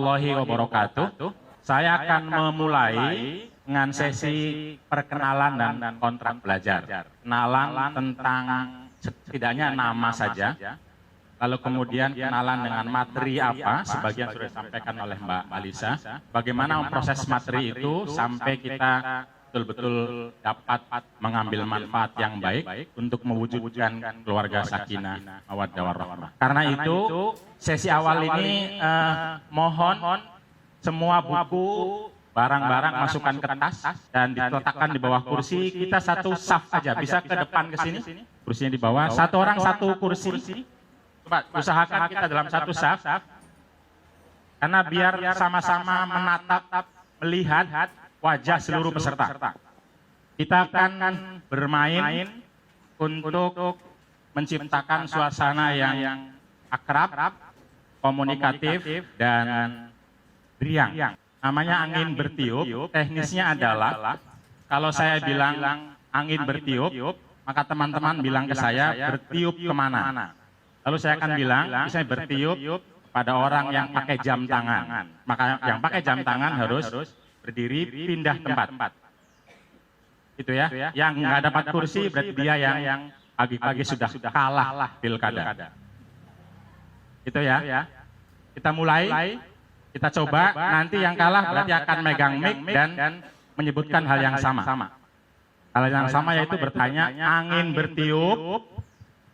warahmatullahi wabarakatuh. Saya akan memulai dengan sesi perkenalan dan kontrak belajar. Kenalan tentang setidaknya nama saja, lalu kemudian kenalan dengan materi apa, sebagian sudah disampaikan oleh Mbak Alisa. Bagaimana proses materi itu sampai kita betul-betul dapat mengambil manfaat yang baik untuk mewujudkan keluarga sakinah mawaddah warahmah. Karena itu sesi awal ini mohon semua buku, barang-barang masukkan ke tas dan diletakkan di bawah kursi. Kita satu saf aja, bisa ke depan ke sini. Kursinya di bawah, satu orang satu kursi. Coba usahakan kita dalam satu saf. Karena biar sama-sama menatap, melihat wajah seluruh peserta. Kita akan bermain untuk menciptakan suasana yang akrab, komunikatif, dan riang. Namanya angin bertiup, teknisnya adalah kalau saya bilang angin bertiup, maka teman-teman bilang ke saya bertiup kemana. Lalu saya akan bilang, misalnya bertiup pada orang yang pakai jam tangan. Maka yang pakai jam tangan harus berdiri, pindah tempat. Itu ya, yang nggak dapat kursi berarti dia yang pagi-pagi sudah kalah pilkada. Itu ya, kita mulai. Kita coba, nanti yang kalah berarti akan megang mic dan menyebutkan hal yang sama. Hal yang sama yaitu bertanya, angin bertiup,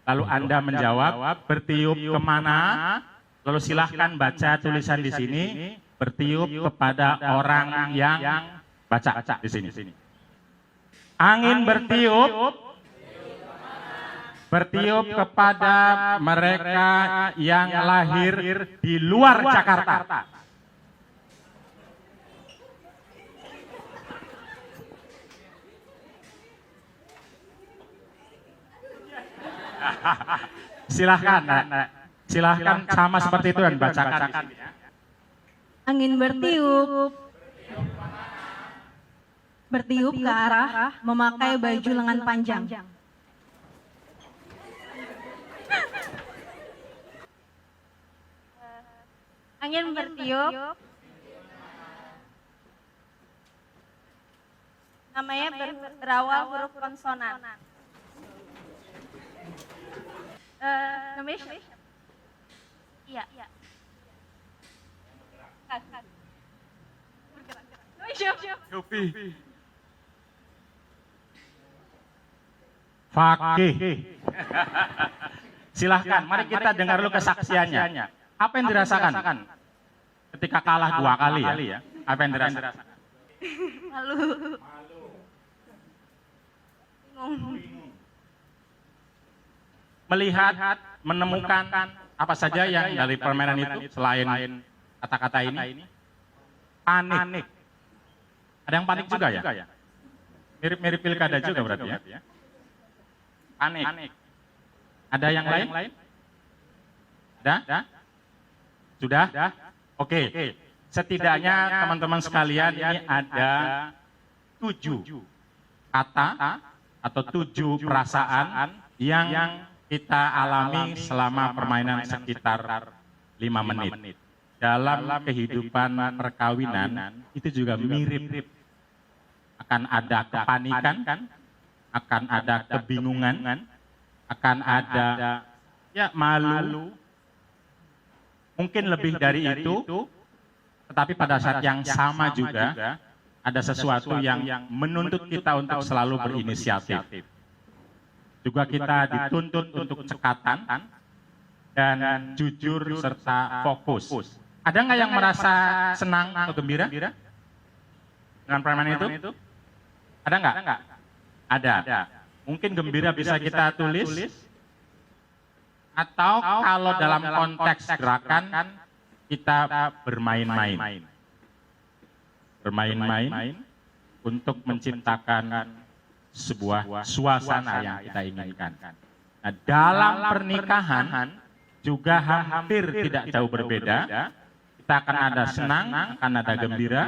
lalu Anda menjawab, bertiup kemana, lalu silahkan baca tulisan di sini, bertiup kepada orang yang baca di sini. Angin bertiup kepada mereka yang lahir di luar Jakarta. Silahkan sama seperti itu dan bacakan. Angin bertiup ke arah memakai baju lengan panjang. Angin bertiup, namanya berawal huruf konsonan. Namanya siapa? Iya. Yopi. Fakih. Silahkan, mari kita dengar dulu kesaksiannya. Apa yang dirasakan ketika kalah 2 kali ya? Apa yang dirasakan? Malu. Melihat, menemukan apa saja yang dari permainan itu selain kata-kata ini? Panik. Ada yang panik juga ya? Mirip-mirip pilkada juga berarti ya? Panik. Ada yang lain? Ada? Sudah? Oke. Setidaknya teman-teman sekalian ini ada 7 kata atau 7 perasaan yang kita alami selama permainan sekitar 5 menit. Dalam kehidupan perkawinan itu juga mirip. Akan ada kepanikan, akan ada kebingungan, akan ada malu. Mungkin lebih dari itu, tetapi pada saat yang sama juga ada sesuatu yang menuntut kita untuk selalu berinisiatif. Juga kita dituntut untuk cekatan dan jujur serta fokus. Ada nggak yang merasa senang atau gembira dengan permainan itu? Ada nggak? Ada. Mungkin gembira bisa kita tulis, atau kalau dalam konteks gerakan kita bermain-main. Bermain-main untuk menciptakan sebuah suasana yang kita inginkan. Nah, dalam pernikahan juga hampir tidak jauh berbeda. Kita akan ada senang, akan ada gembira,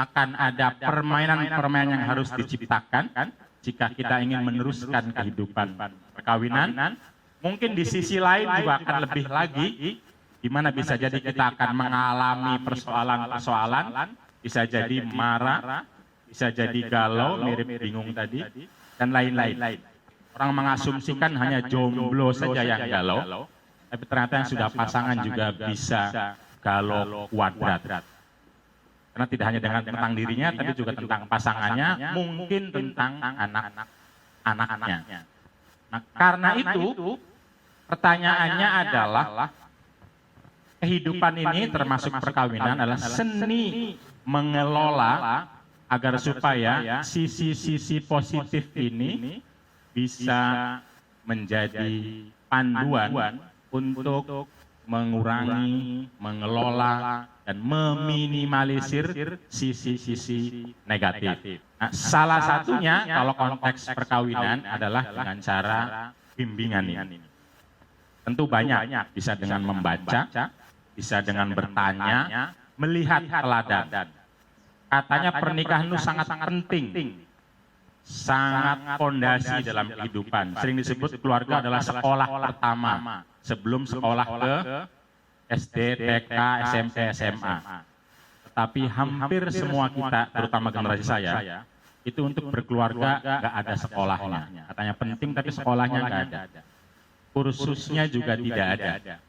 akan ada permainan-permainan yang harus diciptakan jika kita ingin meneruskan kehidupan perkawinan. Mungkin di sisi lain juga akan lebih lagi Gimana bisa jadi kita akan mengalami persoalan-persoalan, bisa jadi marah, bisa jadi galau, mirip bingung tadi, dan lain-lain. Orang mengasumsikan hanya jomblo saja yang galau, tapi ternyata yang sudah pasangan juga bisa galau kuadrat. Karena tidak hanya tentang dirinya, tapi juga tentang pasangannya, mungkin tentang anak-anaknya. Nah, karena itu, pertanyaannya adalah, kehidupan ini termasuk perkawinan adalah seni mengelola agar supaya sisi-sisi positif ini bisa menjadi panduan untuk mengurangi, mengelola, dan meminimalisir sisi-sisi negatif. Nah, salah satunya kalau konteks perkawinan adalah dengan cara bimbingan ini. Tentu banyak, bisa dengan membaca, bisa dengan bertanya, melihat teladan. Katanya pernikahan itu sangat penting, sangat fondasi dalam kehidupan. Sering disebut keluarga adalah sekolah pertama sebelum sekolah ke SD, TK, SMP, SMA. Tetapi hampir semua kita, terutama generasi saya, itu untuk berkeluarga nggak ada sekolahnya. Katanya penting tapi sekolahnya nggak ada. Kursusnya juga tidak ada.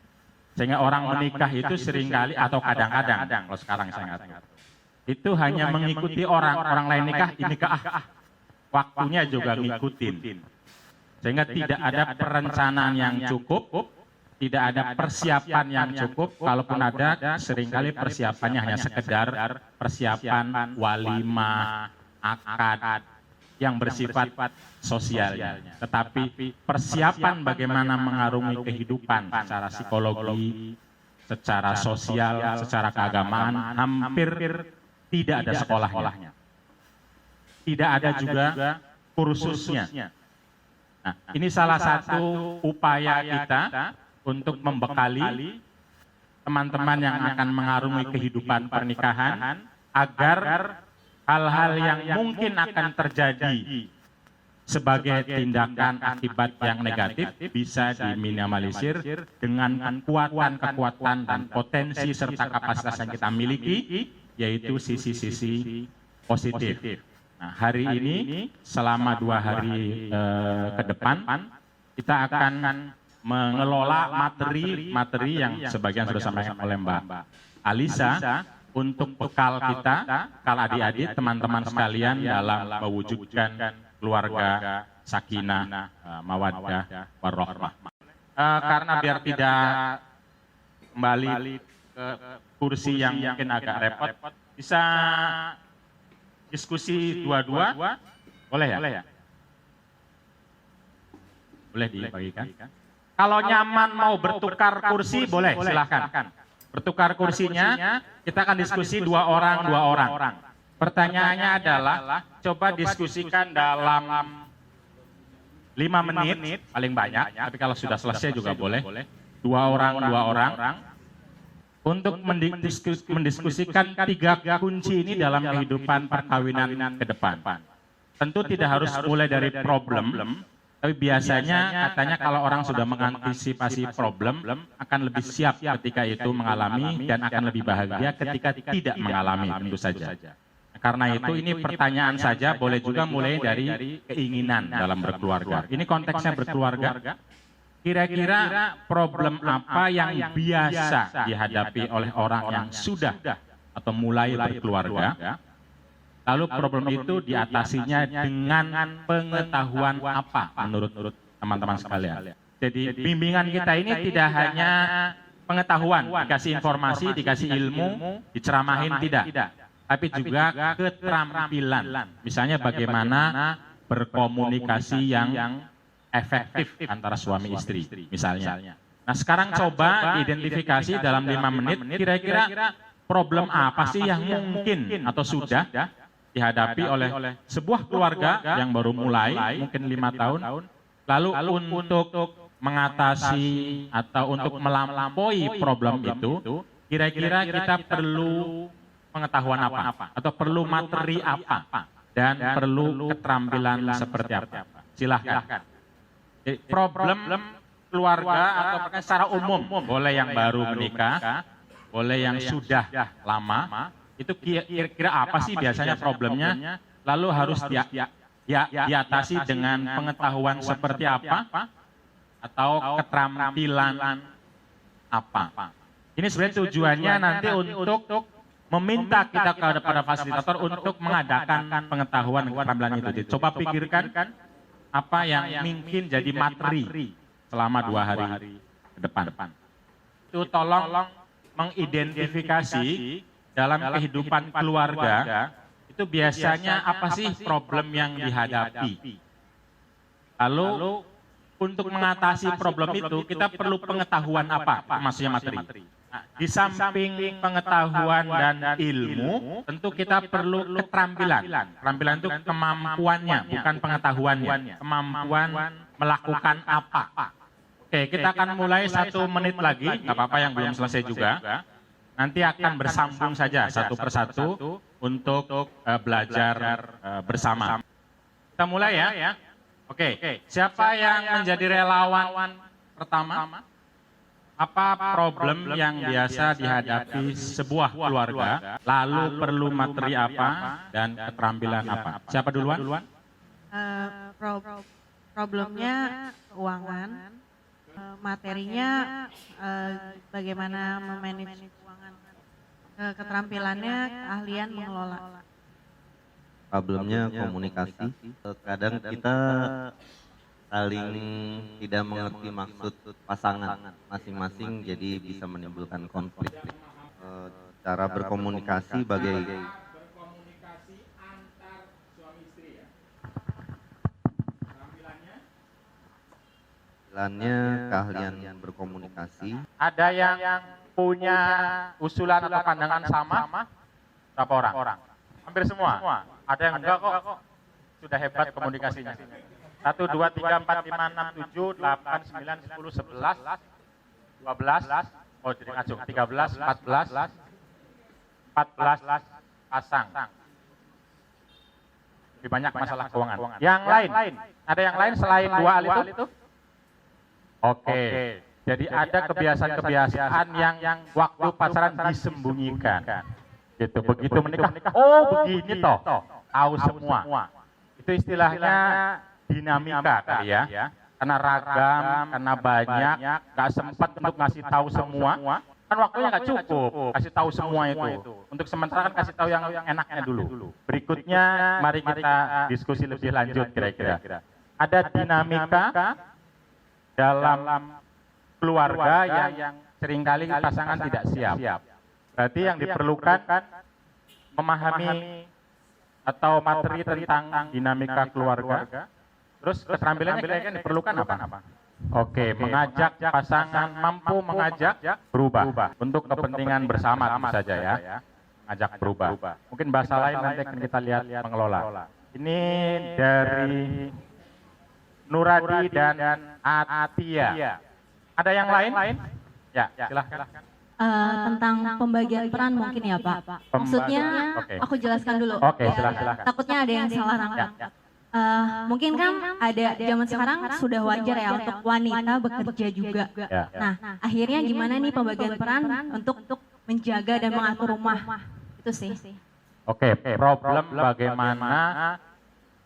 Sehingga orang menikah itu seringkali atau kadang-kadang, kalau sekarang saya nggak tahu, itu hanya mengikuti orang lain nikah, ini waktunya juga ngikutin. Sehingga tidak ada perencanaan yang cukup, tidak ada persiapan yang cukup, kalaupun ada seringkali persiapannya hanya sekedar persiapan walimah, akad, yang bersifat sosialnya. Tetapi persiapan bagaimana mengarungi kehidupan secara psikologi, secara sosial, secara keagamaan, hampir tidak ada sekolahnya. Tidak ada juga kursusnya. Nah, ini salah satu upaya kita untuk membekali teman-teman yang akan mengarungi kehidupan pernikahan agar hal-hal yang mungkin akan terjadi sebagai tindakan akibat yang negatif bisa diminimalisir dengan kekuatan dan potensi serta kapasitas yang kita miliki, yaitu sisi-sisi positif. Nah, hari ini selama 2 hari ke depan kita akan mengelola materi yang sebagian sudah disampaikan oleh Mbak Alisa untuk bekal kita, kalau adik-adik, teman-teman sekalian dalam mewujudkan keluarga sakinah, mawaddah, warahmah. Karena biar tidak kembali ke kursi yang mungkin agak repot, bisa diskusi dua-dua, boleh ya? Boleh dibagikan? Kalau nyaman mau bertukar kursi, boleh, silahkan. Bertukar kursinya, kita akan diskusi 2 orang. Pertanyaannya adalah, coba diskusikan dalam 5 menit, paling banyak, tapi kalau sudah selesai juga boleh. 2 orang, untuk mendiskusikan 3 kunci ini dalam kehidupan perkawinan ke depan. Tentu tidak harus mulai dari problem, tapi biasanya katanya kalau orang sudah mengantisipasi problem, akan lebih siap ketika itu mengalami dan akan lebih bahagia ketika tidak mengalami, tentu saja. Karena itu ini pertanyaan saja, boleh juga mulai dari keinginan dalam berkeluarga. Ini konteksnya berkeluarga. Kira-kira problem apa yang biasa dihadapi oleh orang yang sudah atau mulai berkeluarga, lalu problem itu diatasinya dengan pengetahuan apa menurut teman-teman sekalian. Jadi bimbingan kita ini tidak hanya pengetahuan, dikasih informasi, dikasih ilmu, diceramahin, tidak. Tapi juga keterampilan. Misalnya bagaimana berkomunikasi yang efektif antara suami istri, misalnya. Nah, sekarang coba identifikasi dalam 5 menit, kira-kira problem apa sih yang mungkin atau sudah dihadapi oleh sebuah keluarga yang baru mulai, mungkin 5 tahun, lalu untuk mengatasi atau untuk melampaui problem itu, kira-kira kita perlu pengetahuan apa, atau perlu materi apa, dan perlu keterampilan seperti apa. Silahkan. Problem keluarga atau bahkan secara umum, boleh yang baru menikah, boleh yang sudah lama, itu kira-kira apa sih biasanya problemnya, lalu harus diatasi dengan pengetahuan seperti apa, atau keterampilan apa. Ini sebenarnya tujuannya nanti untuk meminta kita kepada fasilitator untuk mengadakan pengetahuan dan keterampilan itu. Coba pikirkan apa yang mungkin jadi materi selama 2 hari ke depan. Itu tolong mengidentifikasi dalam kehidupan keluarga, itu biasanya apa sih problem yang dihadapi. Lalu untuk mengatasi problem itu kita perlu pengetahuan apa, maksudnya materi. Nah, di samping pengetahuan dan ilmu, tentu kita perlu keterampilan. Keterampilan itu kemampuannya, bukan pengetahuannya. Kemampuan melakukan apa. Oke, kita akan mulai 1 menit lagi, nggak apa-apa yang belum selesai juga. Nanti akan bersambung saja satu persatu untuk belajar bersama. Kita mulai ya. Oke, siapa yang menjadi relawan pertama? Apa problem yang biasa dihadapi sebuah keluarga, lalu perlu materi apa dan keterampilan apa? Siapa duluan? Problemnya keuangan, materinya bagaimana memanage keuangan, keterampilannya keahlian mengelola. Problemnya komunikasi, kadang kita saling tidak mengerti maksud pasangan masing-masing, jadi bisa menimbulkan konflik. Cara berkomunikasi Berkomunikasi antar suami istri ya. Keterampilannya keahlian berkomunikasi. Ada yang punya usulan atau pandangan sama? Berapa orang? Hampir semua. Ada yang enggak kok. Sudah hebat komunikasinya. 1, 2, 3, 4, 5, 6, 7, 8, 9, 10, 11, 12, oh jadi ngacung, 13, 14 pasang. Lebih banyak masalah keuangan. Yang lain, ada yang lain selain 2 hal itu? Oke, jadi ada kebiasaan-kebiasaan yang waktu pacaran disembunyikan. Gitu, begitu menikah, oh begini toh, tahu semua. Itu istilahnya dinamika kali ya, karena ragam, karena banyak, gak sempat untuk ngasih tahu semua, kan waktunya gak cukup kasih tahu semua itu. Untuk sementara kan kasih tahu yang enaknya dulu. Berikutnya mari kita diskusi lebih lanjut kira-kira. Ada dinamika dalam keluarga yang seringkali pasangan tidak siap. Berarti yang diperlukan memahami atau materi tentang dinamika keluarga. Terus keterampilannya kira-kira diperlukan apa? Oke, mengajak pasangan, mampu mengajak berubah untuk kepentingan bersama tentu saja ya. Mengajak berubah. Mungkin bahasa lain nanti akan kita lihat mengelola. Ini dari Nuradi dan Atia. Ada yang lain? Ya, silahkan. Tentang pembagian peran mungkin ya Pak. Maksudnya aku jelaskan dulu. Oke, silakan. Takutnya ada yang salah nangkap. Mungkin kan ada zaman sekarang sudah wajar ya untuk wanita bekerja juga. Nah, akhirnya gimana nih pembagian peran untuk menjaga dan mengatur rumah? Itu sih. Oke, problem bagaimana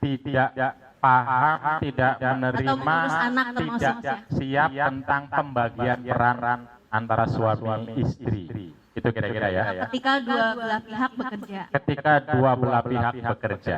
tidak paham, tidak menerima, tidak siap tentang pembagian peran antara suami istri. Itu kira-kira ya. Ketika dua belah pihak bekerja. Ketika dua belah pihak bekerja.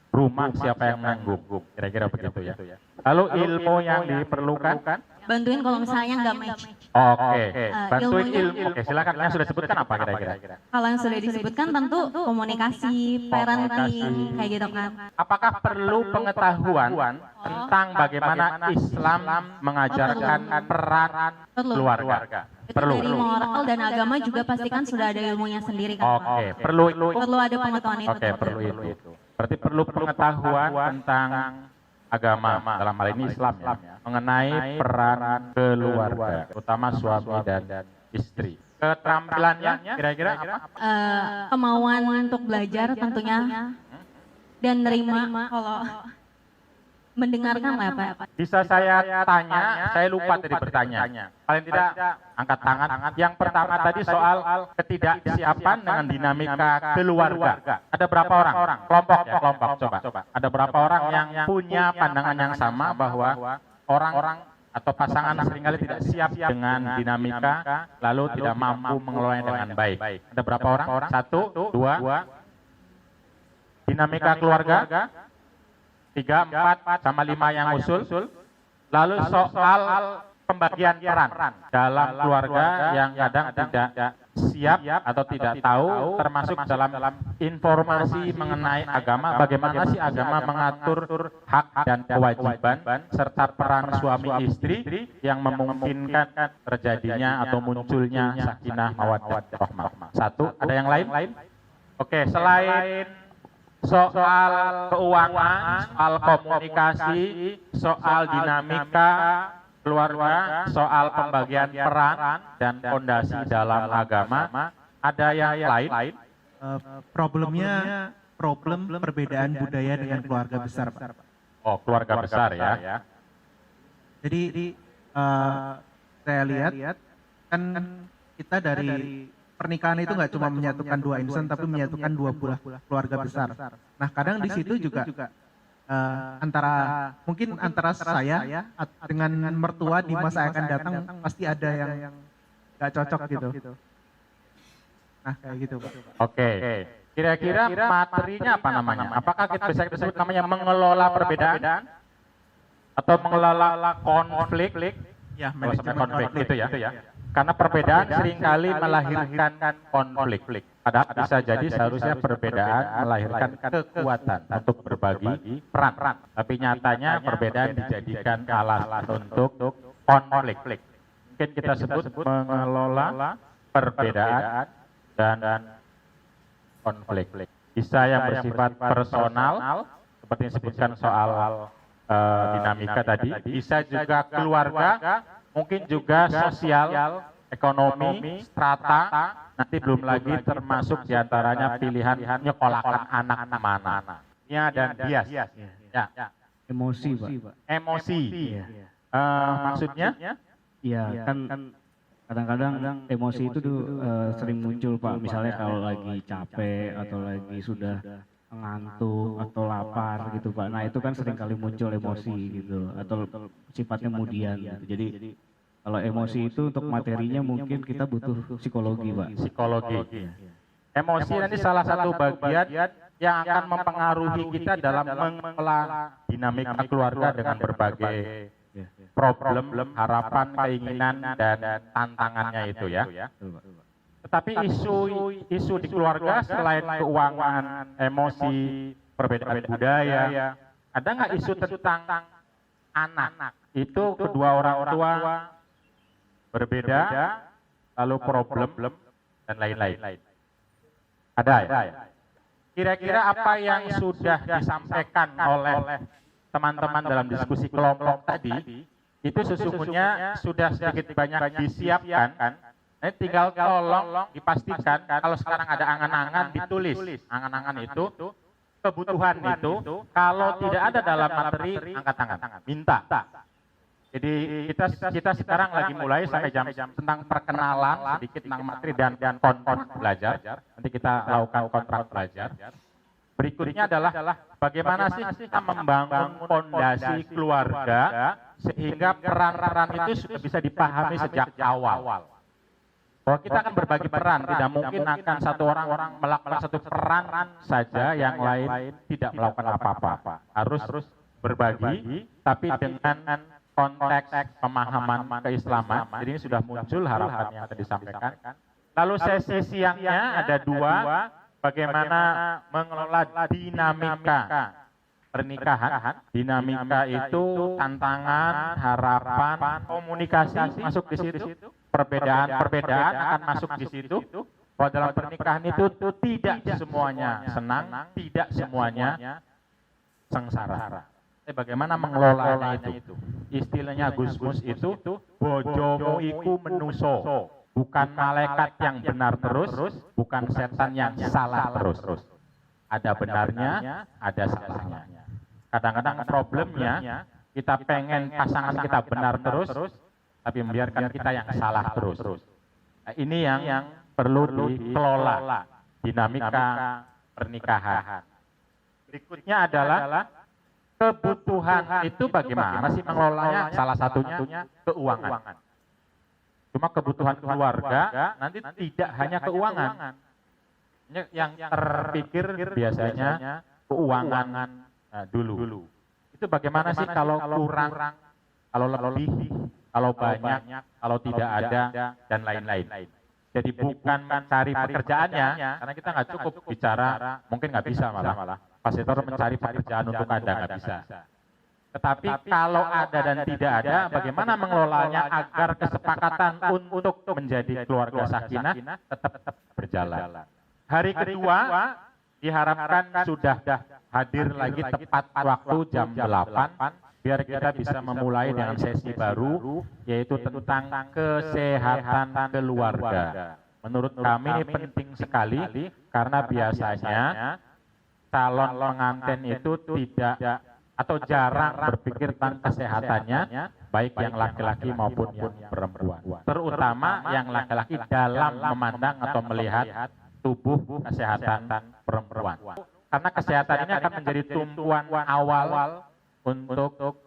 Rumah siapa yang menanggung? Kira-kira begitu ya. Lalu ilmu yang diperlukan? Bantuin kalau misalnya nggak match. Oke, bantuin ilmu. Oke, silakan. Yang sudah disebutkan apa kira-kira? Kalau yang sudah disebutkan tentu komunikasi, parenting, kayak gitu kan. Apakah perlu pengetahuan tentang bagaimana Islam mengajarkan peran keluarga? Perlu. Dari moral dan agama juga pastikan sudah ada ilmunya sendiri kan. Oke, perlu ada pengetahuan itu. Oke, perlu itu. Berarti perlu pengetahuan tentang agama, dalam hal ini Islam ya, mengenai peran keluarga, terutama suami dan istri. Keterampilannya kira-kira apa? Kemauan untuk belajar tentunya, dan nerima kalau mendengarkan lah Pak. Bisa saya tanya, saya lupa tadi bertanya. Paling tidak angkat tangan. Yang pertama tadi soal ketidaksiapan dengan dinamika keluarga. Ada berapa orang? Kelompok coba. Ada berapa orang yang punya pandangan yang sama bahwa orang atau pasangan seringkali tidak siap dengan dinamika, lalu tidak mampu mengelolanya dengan baik. Ada berapa orang? 1, 2. Dinamika keluarga, 3, 4, sama 5 yang usul. Lalu soal pembagian peran dalam keluarga yang kadang tidak siap atau tidak tahu, termasuk dalam informasi mengenai agama, bagaimana sih agama mengatur hak dan kewajiban, serta peran suami istri yang memungkinkan terjadinya atau munculnya sakinah mawaddah rahmah. 1, ada yang lain? Oke, selain soal keuangan, soal komunikasi, soal dinamika keluarga, soal pembagian peran dan fondasi dalam agama, ada yang lain? Problem perbedaan budaya dengan keluarga besar, Pak. Oh, keluarga besar ya. Jadi saya lihat kan kita dari pernikahan itu nggak cuma menyatukan dua insan, tapi menyatukan dua buah keluarga besar. Nah, kadang di situ juga antara saya dengan mertua di masa akan datang pasti ada yang nggak cocok gitu. Nah, kayak gitu, Pak. Oke. Kira-kira materinya apa namanya? Apakah kita bisa disebut namanya mengelola perbedaan atau mengelola konflik? Ya, Manajemen konflik itu ya. Karena perbedaan seringkali melahirkan konflik. Padahal bisa jadi seharusnya perbedaan melahirkan kekuatan untuk berbagi peran. Tapi nyatanya perbedaan dijadikan alasan untuk konflik. Mungkin kita sebut mengelola perbedaan dan konflik. Bisa yang bersifat personal, seperti yang disebutkan soal dinamika tadi. Bisa juga keluarga, mungkin juga sosial, ekonomi, strata, nanti belum lagi termasuk diantaranya pilihan nyekolahkan anak mana. Ya, dan bias. Ya. Emosi, Pak. Emosi. Maksudnya? Iya, kan kadang-kadang emosi itu sering muncul, Pak. Misalnya kalau lagi capek atau lagi sudah ngantuk atau lapar gitu, Pak. Nah, itu kan sering kali muncul emosi gitu atau sifatnya kemudian gitu. Jadi kalau emosi itu untuk materinya mungkin kita butuh psikologi, Pak. Psikologi. Emosi nanti salah satu bagian yang akan mempengaruhi kita dalam mengelola dinamika keluarga dengan berbagai problem, harapan, keinginan, dan tantangannya itu ya. Tetapi isu di keluarga selain keuangan, emosi, perbedaan budaya, ada nggak isu tentang anak? Itu kedua orang tua berbeda, lalu problem dan lain-lain. Ada ya? Kira-kira apa yang sudah disampaikan oleh teman-teman dalam diskusi kelompok tadi, itu sesungguhnya sudah sedikit banyak disiapkan. Nah, tinggal tolong dipastikan kalau sekarang ada angan-angan ditulis. Angan-angan itu, kebutuhan itu, kalau tidak ada dalam materi, angkat tangan, minta. Jadi kita sekarang lagi mulai sampai jam tentang perkenalan sedikit tentang materi dan kontrak belajar. Nanti kita lakukan kontrak belajar. Berikutnya adalah bagaimana sih kita membangun fondasi keluarga sehingga peran-peran itu sudah bisa dipahami sejak awal. Bahwa kita akan berbagi peran, tidak mungkin akan satu orang melakukan satu peran saja, yang lain tidak melakukan apa-apa. Harus berbagi, tapi dengan konteks pemahaman keislaman. Jadi ini sudah muncul harapan yang tadi disampaikan. Lalu sesi siangnya ada 2. Bagaimana mengelola dinamika pernikahan. Dinamika itu tantangan, harapan, komunikasi masuk di situ. Perbedaan akan masuk di situ. Bahwa dalam pernikahan itu tidak semuanya senang, tidak semuanya sengsara. Bagaimana mengelolanya itu? Istilahnya Gusmus itu bojomu iku menuso. Bukan malaikat yang benar terus, bukan setan yang salah terus. Ada benarnya, ada salahnya. Kadang-kadang problemnya kita pengen pasangan kita benar terus, tapi membiarkan kita yang salah terus. Nah, ini yang perlu dikelola dinamika pernikahan. Berikutnya adalah kebutuhan itu bagaimana sih mengelolanya? Salah satunya keuangan. Cuma kebutuhan keluarga nanti tidak hanya keuangan. Yang terpikir biasanya keuangan dulu. Itu bagaimana sih kalau kurang, kalau lebih, kalau banyak, kalau tidak ada, dan lain-lain. Jadi bukan mencari pekerjaannya, karena kita nggak cukup bicara, mungkin nggak bisa malah. Pastor mencari pekerjaan untuk Anda, nggak bisa. Tetapi kalau ada dan tidak ada, bagaimana mengelolanya agar kesepakatan untuk menjadi keluarga sakinah tetap berjalan. Hari kedua diharapkan sudah hadir lagi tepat waktu jam 8, biar kita bisa memulai dengan sesi baru, yaitu tentang kesehatan keluarga. Menurut kami ini penting sekali, karena biasanya calon pengantin itu tidak atau jarang berpikir tentang kesehatannya, baik yang laki-laki maupun yang perempuan. Terutama yang laki-laki dalam memandang atau melihat tubuh kesehatan perempuan. Karena kesehatan ini akan menjadi tumpuan awal untuk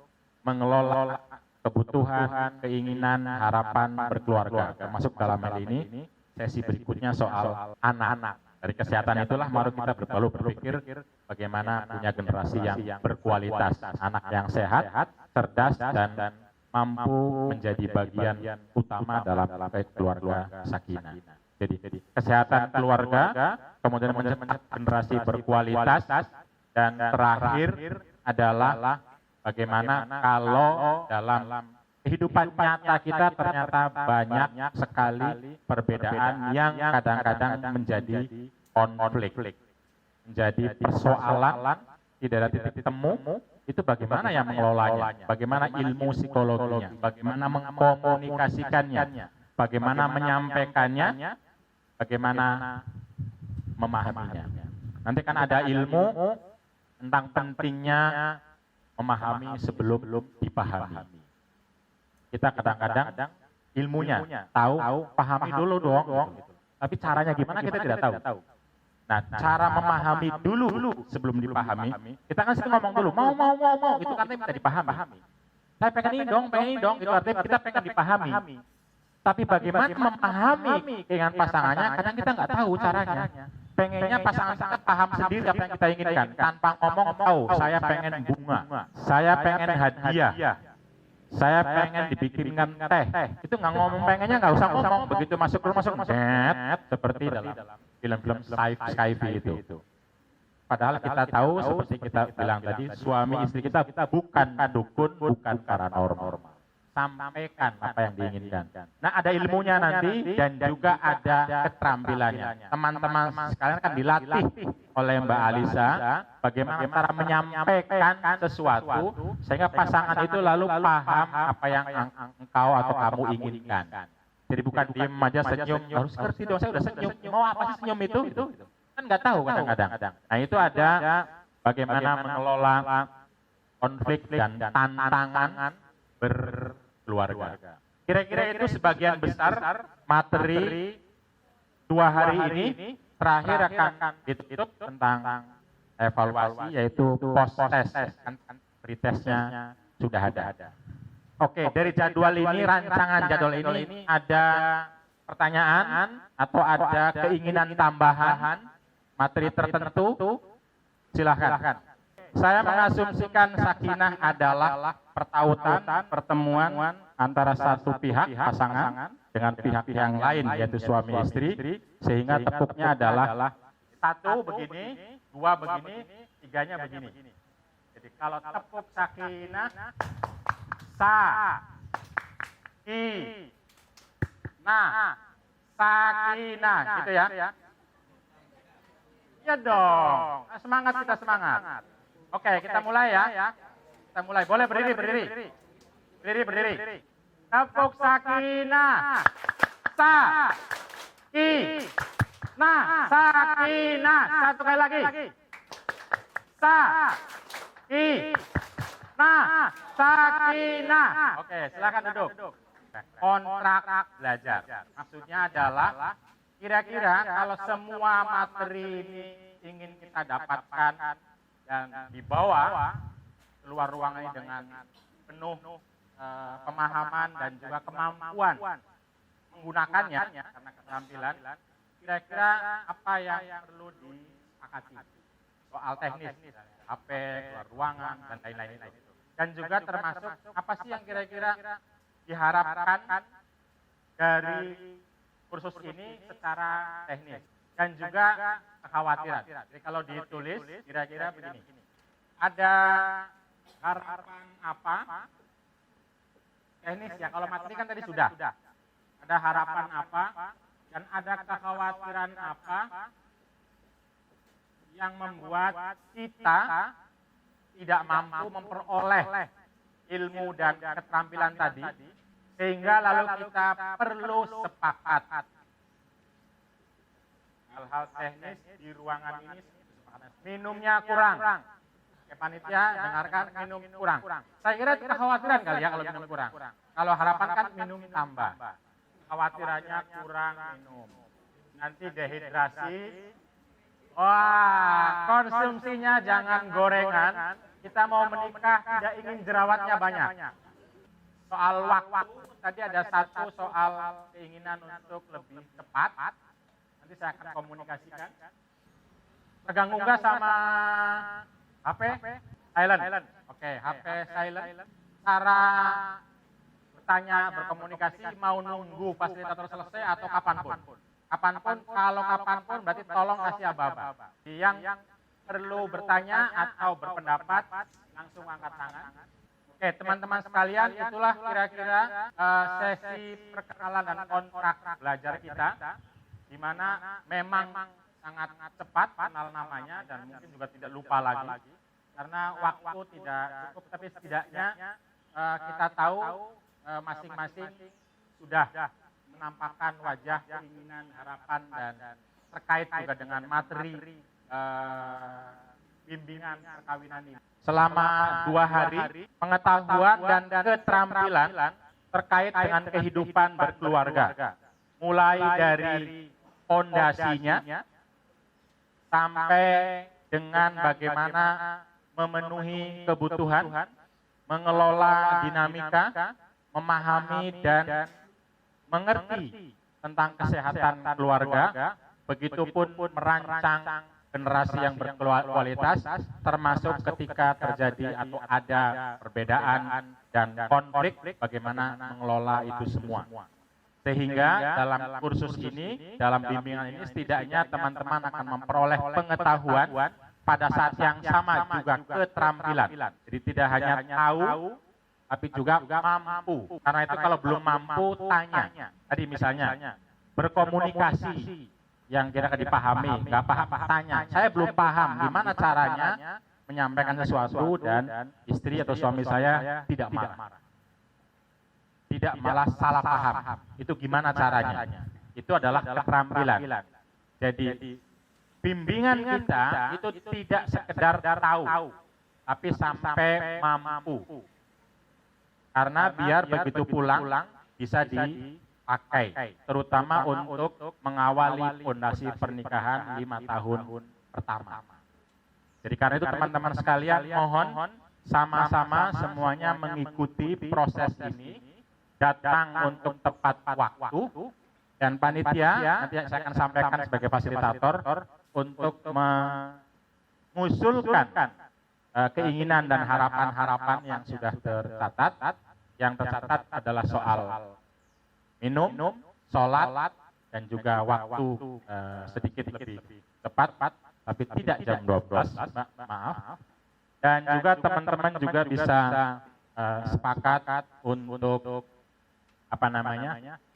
mengelola kebutuhan, keinginan, harapan berkeluarga. Termasuk dalam hal ini, sesi berikutnya soal anak-anak. Dari kesehatan itulah baru kita berpikir bagaimana punya generasi yang berkualitas, anak yang sehat, cerdas, dan mampu menjadi bagian utama dalam keluarga sakinah. Jadi kesehatan keluarga, kemudian mencetak generasi berkualitas, dan terakhir adalah bagaimana kalau dalam kehidupan nyata kita ternyata banyak sekali perbedaan yang kadang-kadang menjadi konflik, menjadi persoalan, tidak ada titik temu. Itu bagaimana yang mengelolanya, bagaimana ilmu psikologinya, bagaimana mengkomunikasikannya, bagaimana menyampaikannya, bagaimana memahaminya. Nanti kan ada ilmu tentang pentingnya memahami sebelum dipahami. Kita kadang-kadang ilmunya tahu, pahami dulu dong. Tapi caranya gimana kita tidak tahu. Nah, cara memahami dulu sebelum dipahami, kita kan sering ngomong dulu, mau, itu kan minta dipahami. Saya pengen ini dong, itu artinya kita pengen dipahami. Tapi bagaimana memahami dengan pasangannya, kadang kita nggak tahu caranya. Pengennya pasangan kita paham sendiri apa yang kita inginkan, tanpa ngomong, saya pengen bunga, saya pengen hadiah, saya pengen dibikinkan teh. Itu nggak ngomong pengennya, nggak usah ngomong. Begitu masuk rumah, seperti dalam film-film sci-fi itu. Padahal kita tahu, seperti kita bilang tadi, suami istri kita bukan dukun, bukan paranormal. Sampaikan apa yang diinginkan. Nah, ada ilmunya nanti dan juga ada keterampilannya. Teman-teman sekalian kan dilatih oleh Mbak Alisa bagaimana cara menyampaikan sesuatu sehingga pasangan itu lalu paham apa yang engkau atau kamu inginkan. Jadi bukan diem aja senyum, harus ngerti dong, saya udah senyum, mau apa sih senyum itu? Kan nggak tahu kadang-kadang. Nah, itu ada bagaimana mengelola konflik dan tantangan berkeluarga. Kira-kira itu sebagian besar materi 2 hari ini. Terakhir akan ditutup tentang evaluasi, yaitu post test. Pretestnya sudah ada. Oke, dari jadwal ini, rancangan jadwal ini ada pertanyaan atau ada keinginan tambahan materi tertentu? Silahkan. Saya mengasumsikan sakinah adalah pertemuan antara satu pihak pasangan dengan pihak yang lain, yaitu suami istri, sehingga tepuknya adalah 1 begini, 2 begini, 3-nya begini. Jadi kalau tepuk sakinah, sakinah, gitu ya. Ya dong, semangat kita semangat. Oke, kita mulai ya. Kita mulai. Boleh berdiri. Berdiri. Tepuk sakinah. Sakinah. Satu kali lagi. Sakinah. sakinah. Oke, silakan duduk. Kontrak belajar. Maksudnya adalah kira-kira kalau semua materi ini ingin kita dapatkan dan dibawa keluar ruangan ini dengan penuh pemahaman dan juga kemampuan menggunakannya karena keterampilan, kira-kira apa yang perlu disepakati soal teknis, HP, keluar ruangan, dan lain-lain itu. Dan juga termasuk apa sih yang kira-kira diharapkan dari kursus ini secara teknis. Dan juga kekhawatiran. Jadi kalau ditulis, kira-kira begini. Ada harapan apa? Teknis ya, kalau materi kan tadi sudah. Ada harapan apa? Dan ada kekhawatiran apa yang membuat kita tidak mampu memperoleh ilmu dan keterampilan tadi, sehingga lalu kita perlu sepakat hal-hal teknis di ruangan ini. Minumnya kurang. Panitia dengarkan, minum kurang. Saya kira itu kekhawatiran kali ya kalau minum kurang. Kalau harapan kan minum tambah. Khawatirannya kurang minum. Nanti dehidrasi. Wah, konsumsinya jangan gorengan. Kita mau menikah tidak ingin jerawatnya banyak. Soal waktu, tadi ada satu soal keinginan untuk lebih cepat. Nanti saya akan komunikasikan. Pegang unggah sama HP silent. Oke, HP silent. Cara bertanya, berkomunikasi mau nunggu fasilitator selesai atau kapanpun. Kapanpun, kalau kapanpun berarti tolong kasih aba-aba. Yang perlu bertanya atau berpendapat langsung angkat tangan. Oke, teman-teman sekalian, itulah kira-kira sesi perkenalan dan kontrak belajar kita, di mana memang sangat cepat kenal namanya dan mungkin juga tidak lupa lagi. Karena waktu tidak cukup, tapi setidaknya kita tahu masing-masing sudah menampakkan wajah, keinginan, harapan, dan terkait juga dengan materi bimbingan perkawinan ini. Selama 2 hari, pengetahuan dan keterampilan terkait dengan kehidupan berkeluarga. Mulai dari fondasinya sampai dengan bagaimana memenuhi kebutuhan, mengelola dinamika, memahami dan mengerti tentang kesehatan keluarga, begitupun merancang generasi yang berkualitas, termasuk ketika terjadi atau ada perbedaan dan konflik, bagaimana mengelola itu semua. Sehingga dalam kursus ini, dalam bimbingan ini, setidaknya teman-teman akan memperoleh pengetahuan pada saat yang sama juga keterampilan. Jadi tidak hanya tahu, tapi juga mampu. Karena itu kalau belum mampu, tanya. Tadi misalnya, berkomunikasi yang kira-kira dipahami, nggak paham, tanya. Saya belum paham gimana caranya menyampaikan sesuatu dan istri atau suami saya tidak marah. Tidak malah salah paham. Itu gimana caranya? Itu adalah keterampilan. Jadi bimbingan kita itu tidak sekedar tahu, tapi sampai mampu. Karena biar begitu pulang bisa dipakai, terutama untuk mengawali fondasi pernikahan 5 tahun pertama. Jadi karena itu teman-teman sekalian, mohon sama-sama semuanya mengikuti proses ini, datang untuk tepat waktu, dan panitia nanti saya akan sampaikan sebagai fasilitator untuk mengusulkan keinginan dan harapan-harapan yang sudah tercatat. Yang tercatat adalah soal minum, sholat, dan juga waktu sedikit lebih tepat, tapi tidak jam 12, maaf. Dan juga teman-teman juga bisa sepakat untuk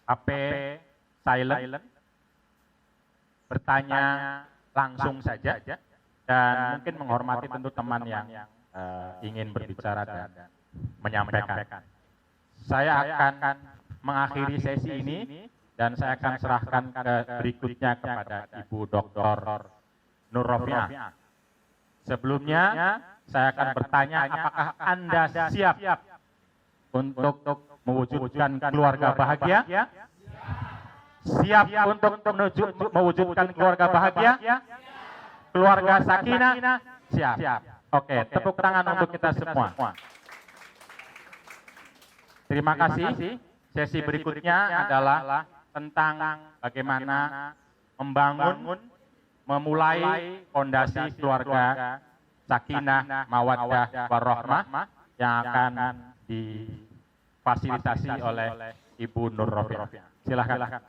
HP silent, bertanya langsung saja, dan mungkin menghormati tentu teman yang ingin berbicara dan menyampaikan. Saya akan mengakhiri sesi ini dan saya akan serahkan ke berikutnya kepada Ibu Dr. Nur Rofiah. Sebelumnya saya akan bertanya apakah Anda siap untuk mewujudkan keluarga bahagia? Siap untuk mewujudkan keluarga bahagia? Keluarga sakinah? Siap. Oke, tepuk tangan untuk kita semua. Terima kasih. Sesi berikutnya adalah tentang bagaimana membangun, memulai fondasi keluarga sakinah, mawaddah, warahmah yang akan difasilitasi oleh Ibu Nur Rofiah. Silakan.